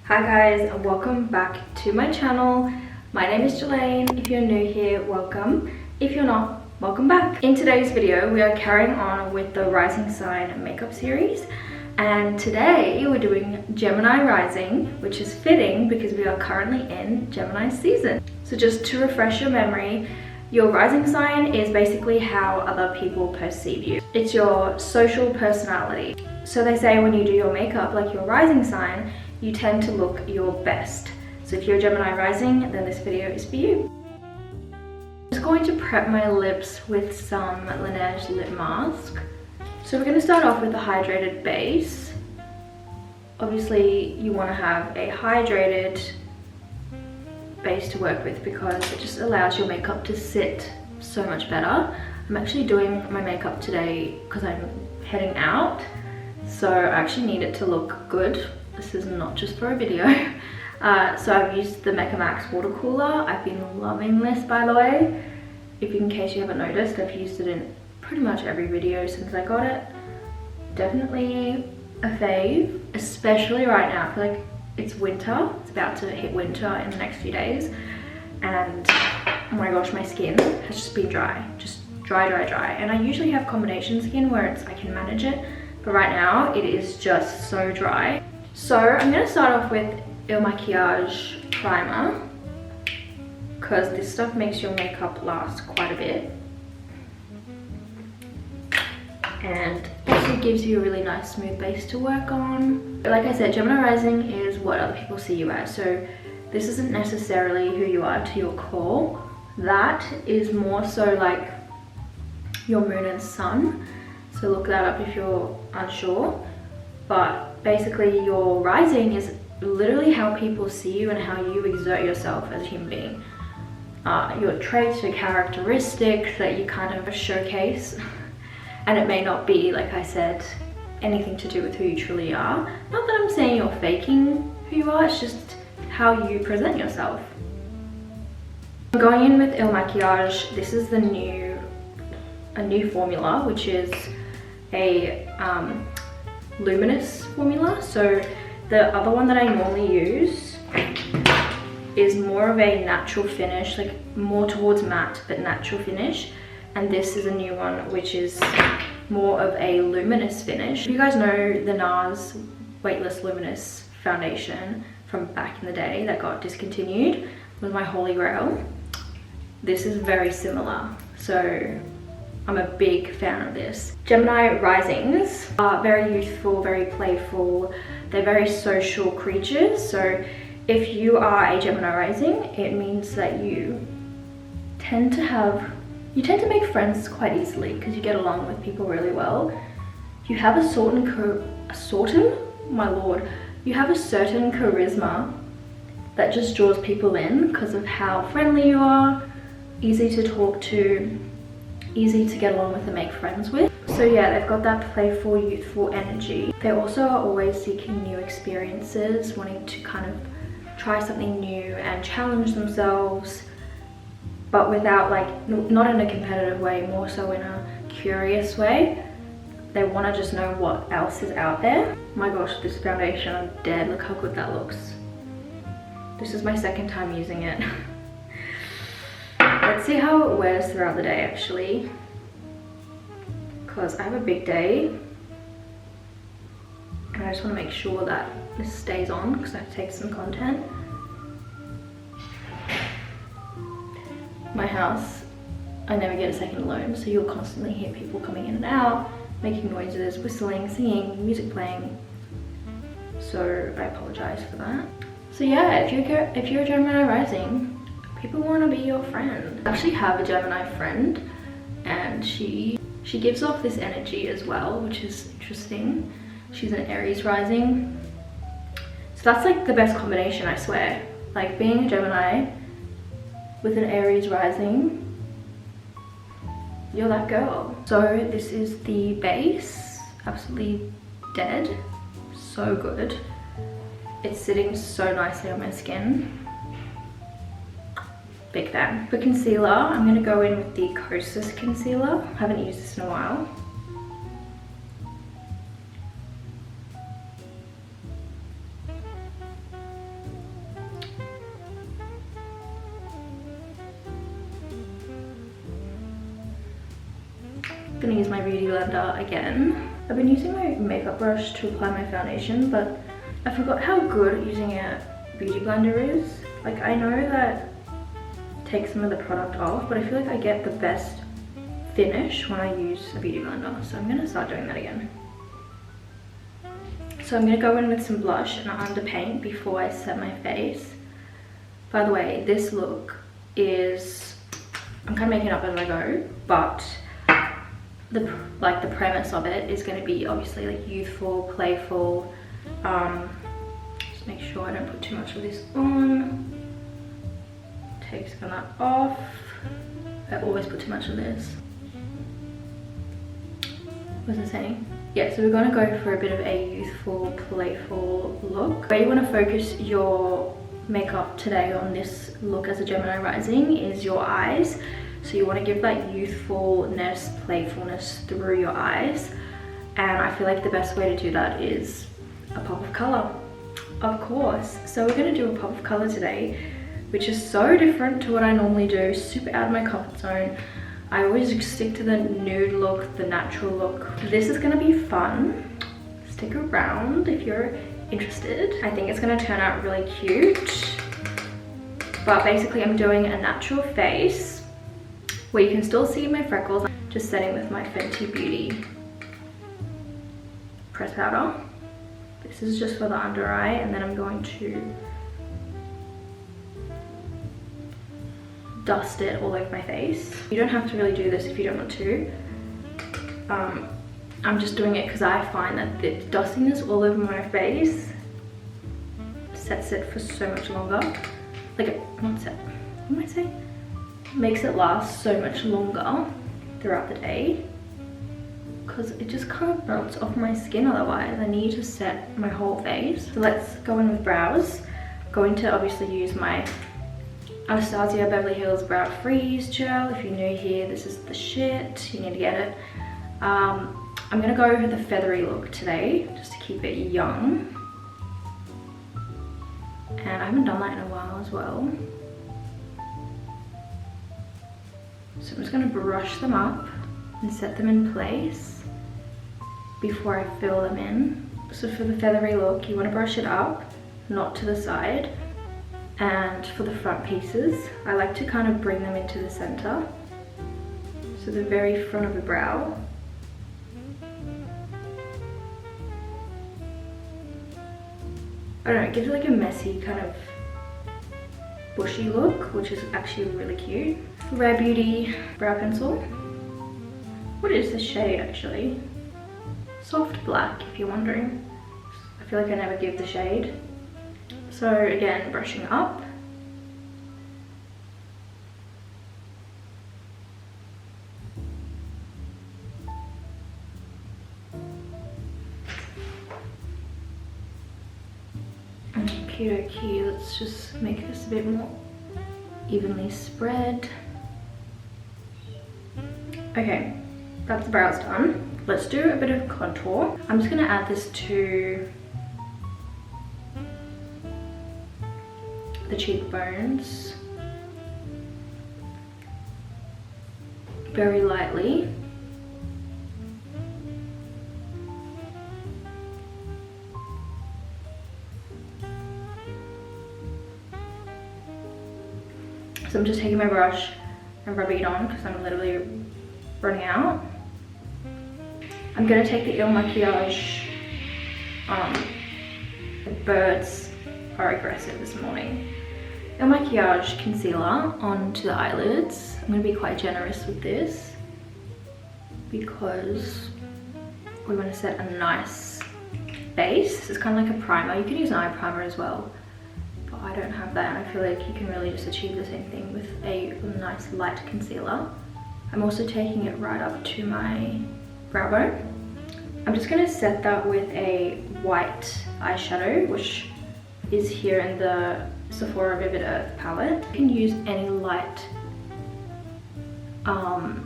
Hi guys, and welcome back to my channel. My name is Jelaine. If you're new here, welcome. If you're not, welcome back. In today's video, we are carrying on with the Rising Sign makeup series. And today we're doing Gemini Rising, which is fitting because we are currently in Gemini season. So just to refresh your memory, your rising sign is basically how other people perceive you. It's your social personality. So they say when you do your makeup, like your rising sign, you tend to look your best. So if you're a Gemini rising, then this video is for you. I'm just going to prep my lips with some Laneige lip mask. So we're going to start off with a hydrated base. Obviously you want to have a hydrated base to work with because it just allows your makeup to sit so much better. I'm actually doing my makeup today because I'm heading out, so I actually need it to look good. This is not just for a video. So I've used the Mecca watercooler. I've been loving this, by the way. In case you haven't noticed, I've used it in pretty much every video since I got it. Definitely a fave, especially right now. I feel like it's winter. It's about to hit winter in the next few days. And oh my gosh, my skin has just been dry. Just dry. And I usually have combination skin where I can manage it. But right now, it is just so dry. So I'm going to start off with Il Makiage primer because this stuff makes your makeup last quite a bit and also gives you a really nice smooth base to work on. Like I said, Gemini Rising is what other people see you as, so this isn't necessarily who you are to your core. That is more so like your moon and sun, so look that up if you're unsure. But basically your rising is literally how people see you and how you exert yourself as a human being. Your traits, your characteristics that you kind of showcase. And it may not be, like I said, anything to do with who you truly are. Not that I'm saying you're faking who you are, it's just how you present yourself. I'm going in with Il Makiage. This is a new formula, which is a luminous formula. So the other one that I normally use is more of a natural finish, like more towards matte but natural finish, and this is a new one which is more of a luminous finish. If you guys know the NARS Weightless Luminous foundation from back in the day that got discontinued, was my holy grail. This is very similar, so I'm a big fan of this. Gemini risings are very youthful, very playful. They're very social creatures. So if you are a Gemini rising, it means that you tend to make friends quite easily because you get along with people really well. You have a certain charisma that just draws people in because of how friendly you are, easy to talk to, easy to get along with and make friends with. So yeah, they've got that playful, youthful energy. They also are always seeking new experiences, wanting to kind of try something new and challenge themselves, but without not in a competitive way, more so in a curious way. They want to just know what else is out there. My gosh, this foundation, I'm dead. Look how good that looks. This is my second time using it. Let's see how it wears throughout the day actually, because I have a big day and I just want to make sure that this stays on because I have to take some content. My house, I never get a second alone, so you'll constantly hear people coming in and out, making noises, whistling, singing, music playing, so I apologize for that. So yeah, if you're a Gemini rising, people want to be your friend. I actually have a Gemini friend and she gives off this energy as well, which is interesting. She's an Aries rising. So that's like the best combination, I swear. Like being a Gemini with an Aries rising, you're that girl. So this is the base, absolutely dead, so good. It's sitting so nicely on my skin. Big fan. For concealer, I'm going to go in with the Kosas concealer. I haven't used this in a while. Gonna use my beauty blender again. I've been using my makeup brush to apply my foundation, but I forgot how good using a beauty blender is. Like, I know that it takes some of the product off, but I feel like I get the best finish when I use a beauty blender. So I'm gonna start doing that again. So I'm gonna go in with some blush and underpaint before I set my face. By the way, this look is, I'm kind of making it up as I go, but the premise of it is going to be obviously like youthful, playful. Just make sure I don't put too much of this on. Take some of that off. I always put too much of this. What was I saying? Yeah, so we're going to go for a bit of a youthful, playful look. Where you want to focus your makeup today on this look as a Gemini rising is your eyes. So you want to give that youthfulness, playfulness through your eyes. And I feel like the best way to do that is a pop of color, of course. So we're going to do a pop of color today, which is so different to what I normally do, super out of my comfort zone. I always stick to the nude look, the natural look. This is going to be fun. Stick around if you're interested. I think it's going to turn out really cute. But basically I'm doing a natural face where you can still see my freckles. I'm just setting with my Fenty Beauty press powder. This is just for the under eye, and then I'm going to dust it all over my face. You don't have to really do this if you don't want to. I'm just doing it because I find that dusting this all over my face sets it for so much longer. Like, not set, what am I saying? Makes it last so much longer throughout the day, because it just kind of melts off my skin otherwise. I need to set my whole face. So let's go in with brows. I'm going to obviously use my Anastasiabeverlyhills Brow Freeze Gel. If you're new here, this is the shit. You need to get it. I'm going to go with the feathery look today, just to keep it young. And I haven't done that in a while as well. So I'm just going to brush them up and set them in place before I fill them in. So for the feathery look, you want to brush it up, not to the side. And for the front pieces, I like to kind of bring them into the center. So the very front of the brow. I don't know, it gives it like a messy kind of bushy look, which is actually really cute. Rare Beauty brow pencil. What is this shade actually? Soft black, if you're wondering. I feel like I never give the shade. So again, brushing up. Okie, let's just make this a bit more evenly spread. Okay, that's the brows done. Let's do a bit of contour. I'm just gonna add this to the cheekbones very lightly. So I'm just taking my brush and rubbing it on because I'm literally running out. I'm going to take the IL Makiage, the birds are aggressive this morning, IL Makiage concealer onto the eyelids. I'm going to be quite generous with this because we want to set a nice base. This is kind of like a primer. You can use an eye primer as well. I don't have that, and I feel like you can really just achieve the same thing with a nice light concealer. I'm also taking it right up to my brow bone. I'm just going to set that with a white eyeshadow, which is here in the Sephora Vivid Earth palette. You can use any light powder.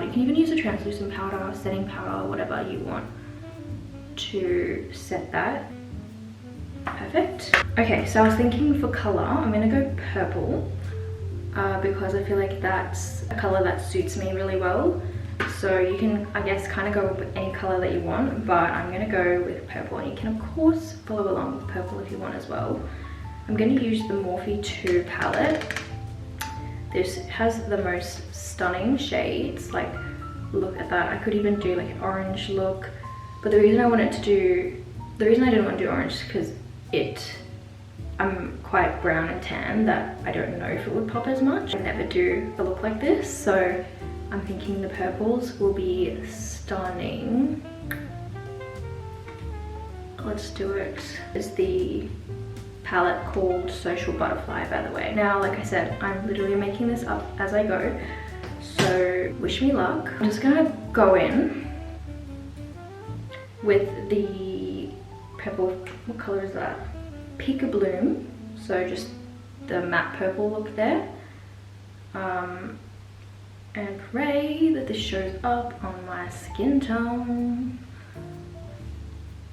You can even use a translucent powder, setting powder, whatever you want to set that. Perfect. Okay, so I was thinking for color, I'm gonna go purple. because I feel like that's a color that suits me really well. So you can, I guess, kind of go with any color that you want, but I'm going to go with purple, and you can of course follow along with purple if you want as well. I'm going to use the Morphe 2 palette. This has the most stunning shades, like look at that. I could even do like an orange look, but the reason I didn't want to do orange is because I'm quite brown and tan that I don't know if it would pop as much. I never do a look like this, so I'm thinking the purples will be stunning. Let's do it. It's the palette called Social Butterfly, by the way. Now, like I said, I'm literally making this up as I go, so wish me luck. I'm just gonna go in with the purple. What color is that? Peekabloom. So just the matte purple look there. And pray that this shows up on my skin tone.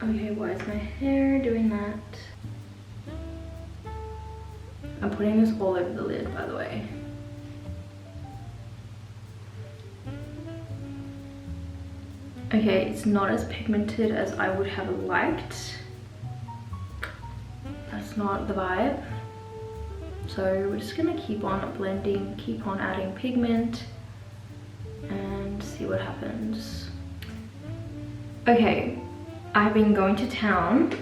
Okay, why is my hair doing that? I'm putting this all over the lid, by the way. Okay, it's not as pigmented as I would have liked. That's not the vibe. So we're just gonna keep on blending, keep on adding pigment, and see what happens. Okay, I've been going to town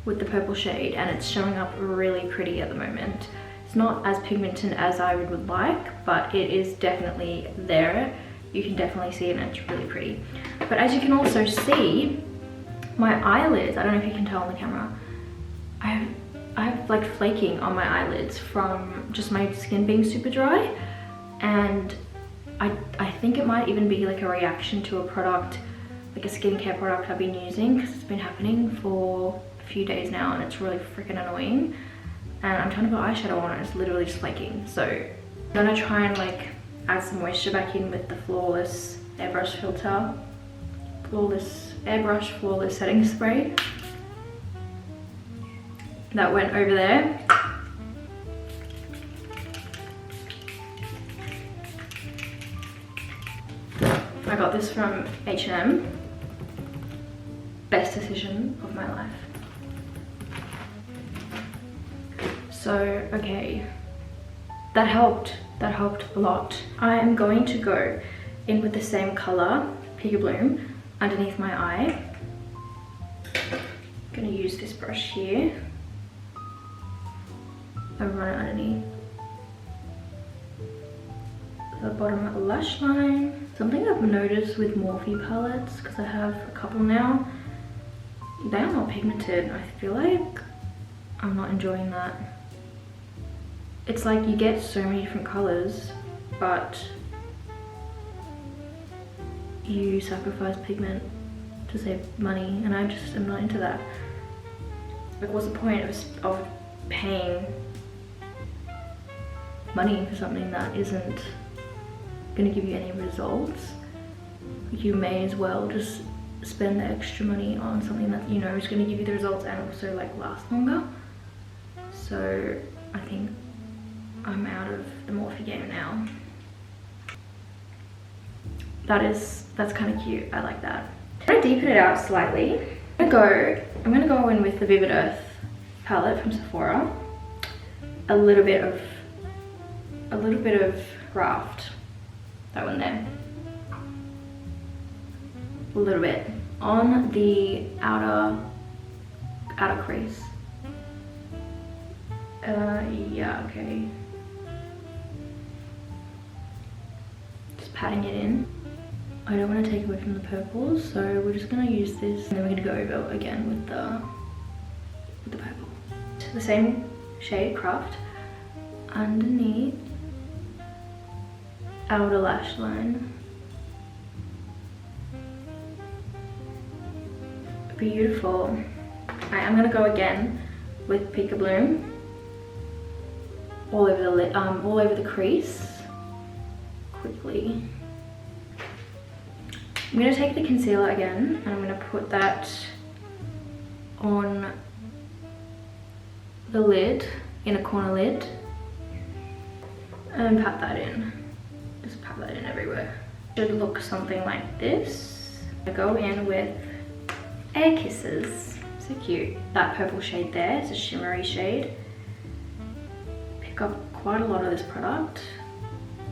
with the purple shade, and it's showing up really pretty at the moment. It's not as pigmented as I would like, but it is definitely there. You can definitely see it, and it's really pretty. But as you can also see, my eyelids, I don't know if you can tell on the camera, I have like flaking on my eyelids from just my skin being super dry, and I think it might even be like a reaction to a product, like a skincare product I've been using, because it's been happening for a few days now and it's really freaking annoying. And I'm trying to put eyeshadow on and it's literally just flaking. So I'm gonna try and like add some moisture back in with the Flawless airbrush filter. Flawless setting spray. That went over there. I got this from H&M. Best decision of my life. So, okay, that helped a lot. I am going to go in with the same color, Peekabloom, underneath my eye. I'm gonna use this brush here and run it underneath the bottom lash line. Something I've noticed with Morphe palettes, because I have a couple now, they are not pigmented. I feel like I'm not enjoying that. It's like you get so many different colors, but you sacrifice pigment to save money, and I just am not into that. Like, what's the point of paying money for something that isn't gonna give you any results? You may as well just spend the extra money on something that you know is gonna give you the results and also like last longer. So I think I'm out of the Morphe game now. That's kind of cute. I like that. I'm gonna deepen it out slightly. I'm gonna go in with the Vivid Earth palette from Sephora. A little bit of Craft. That one there. A little bit on the outer crease. Yeah, okay. Just patting it in. I don't want to take away from the purples, so we're just gonna use this, and then we're gonna go over again with the purple. The same shade, Craft, underneath outer lash line. Beautiful. Alright, I'm gonna go again with Peekabloom all over the lid, all over the crease. Quickly. I'm gonna take the concealer again, and I'm gonna put that on the lid, inner corner lid. and pat that in. Just pat that in everywhere. Should look something like this. I go in with Air Kisses. So cute. That purple shade there, it's a shimmery shade. Pick up quite a lot of this product,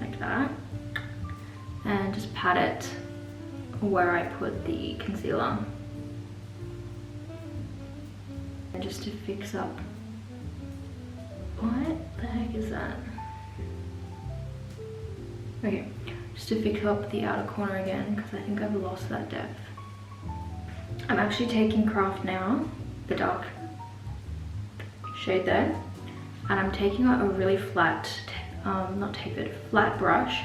like that. And just pat it where I put the concealer. And just to fix up. What the heck is that? Okay, just to fix up the outer corner again, because I think I've lost that depth. I'm actually taking Craft now, the dark shade there, and I'm taking out a really flat, not tapered, flat brush.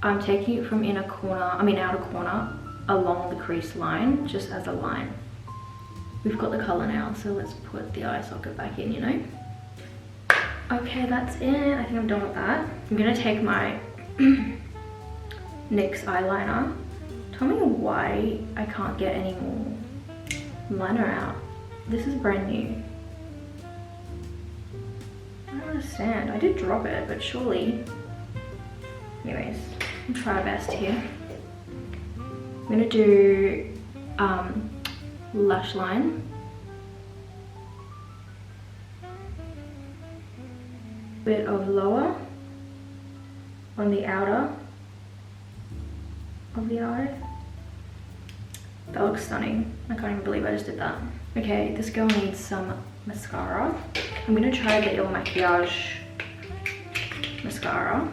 I'm taking it from outer corner along the crease line, just as a line. We've got the color now, so let's put the eye socket back in, you know? Okay, that's it. I think I'm done with that. I'm gonna take my NYX eyeliner. Tell me why I can't get any more liner out. This is brand new. I don't understand. I did drop it, but surely. Anyways, I'll try our best here. I'm gonna do lash line. Bit of lower on the outer of the eye. That looks stunning. I can't even believe I just did that. Okay, this girl needs some mascara. I'm gonna try the DELU Makiage mascara.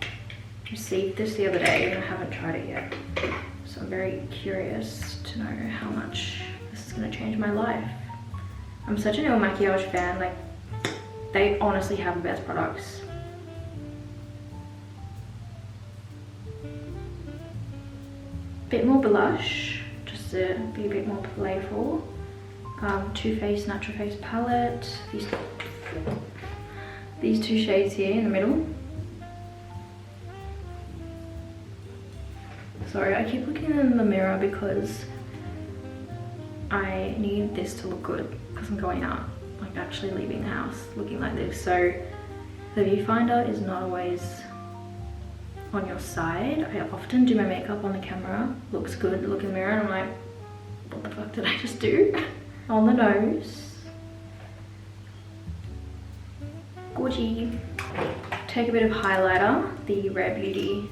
I received this the other day and I haven't tried it yet. So I'm very curious to know how much this is gonna change my life. I'm such a DELU Makiage fan, like they honestly have the best products. Bit more blush, just to be a bit more playful. Too Faced Natural Face palette. These two shades here in the middle. Sorry, I keep looking in the mirror because I need this to look good because I'm going out, like actually leaving the house looking like this. So the viewfinder is not always on your side. I often do my makeup on the camera, looks good, look in the mirror and I'm like, what the fuck did I just do? On the nose. Gorgy. Take a bit of highlighter, the Rare Beauty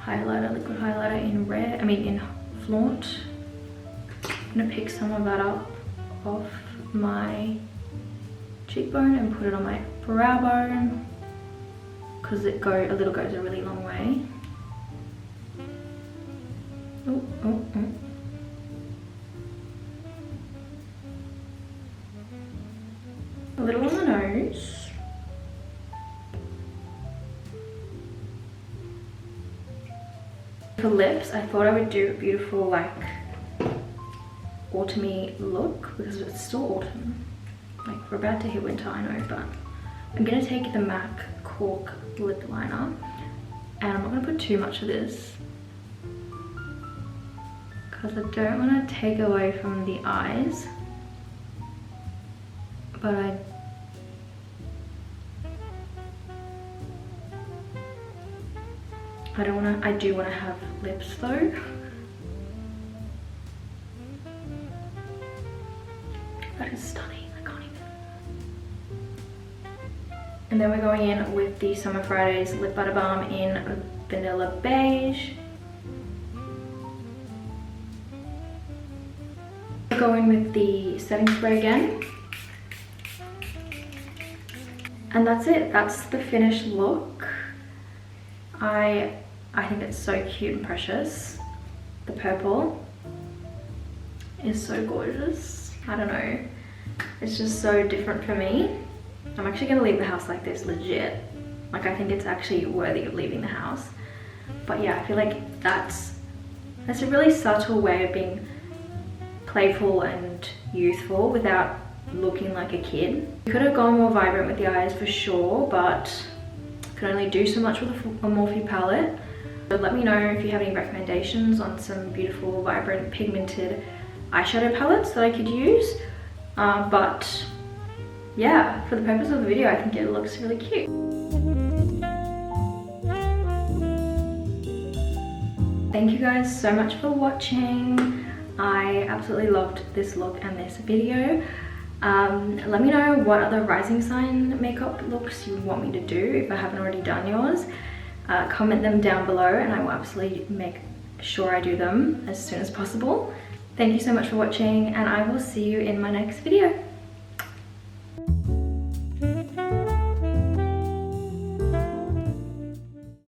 highlighter, liquid highlighter in Flaunt. I'm gonna pick some of that up off my cheekbone and put it on my brow bone because a little goes a really long way. Oh, oh, oh. A little on the nose. For lips, I thought I would do a beautiful like autumny look because it's still autumn. Like we're about to hit winter, I know, but I'm gonna take the MAC Cork lip liner and I'm not gonna put too much of this because I don't want to take away from the eyes, but I do want to have lips though. That is stunning, I can't even. And then we're going in with the Summer Fridays Lip Butter Balm in Vanilla Beige. Go in with the setting spray again. And that's it, that's the finished look. I think it's so cute and precious. The purple is so gorgeous. I don't know, it's just so different for me. I'm actually gonna leave the house like this, legit. Like I think it's actually worthy of leaving the house. But yeah, I feel like that's a really subtle way of being playful and youthful without looking like a kid. You could have gone more vibrant with the eyes for sure, but can only do so much with a Morphe palette. So let me know if you have any recommendations on some beautiful, vibrant, pigmented eyeshadow palettes that I could use. But yeah, for the purpose of the video, I think it looks really cute. Thank you guys so much for watching. I absolutely loved this look and this video. Let me know what other rising sign makeup looks you want me to do if I haven't already done yours. Comment them down below and I will absolutely make sure I do them as soon as possible. Thank you so much for watching and I will see you in my next video.